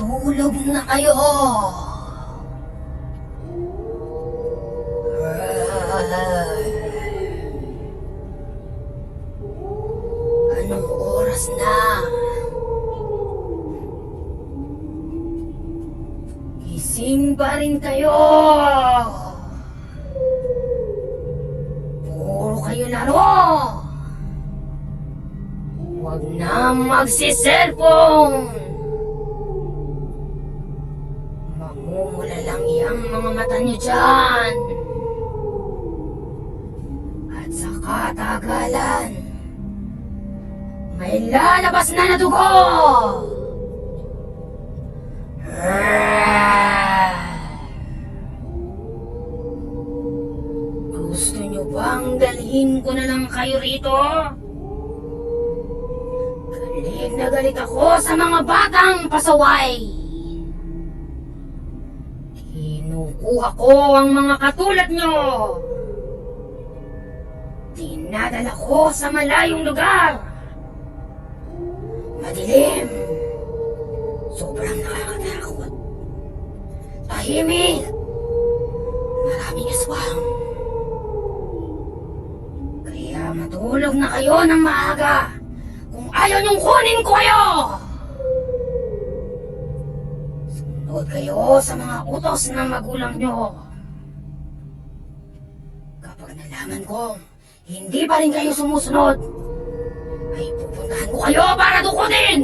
Matulog na kayo! Anong oras na? Gising pa rin kayo! Puro kayo laro! Huwag na magsi-cellphone! Mamumula lang iyang mga mata niyo dyan! At sa katagalan, may lalabas na dugo! Gusto niyo bang dalhin ko na lang kayo rito? Galit na galit ako sa mga batang pasaway. Kinukuha ko ang mga katulad nyo. Dinadala ko sa malayong lugar. Madilim. Sobrang nakakatakot. Tahimik. Maraming aswang. Kaya matulog na kayo ng maaga. Kung ayaw niyong kunin ko kayo! Sunod kayo sa mga utos ng magulang niyo. Kapag nalaman kong hindi pa rin kayo sumusunod, ay pupuntahan ko kayo para dukutin!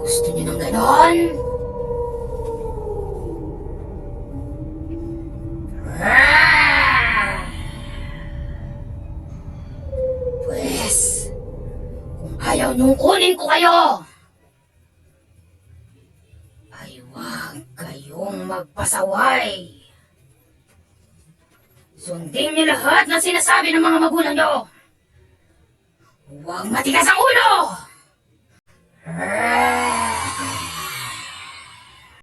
Gusto niyo ng ganon? Pwes, kung ayaw niyong kunin ko kayo, ay huwag kayong magpasaway. Sundin niyo lahat ng sinasabi ng mga magulang niyo. Huwag matigas ang ulo!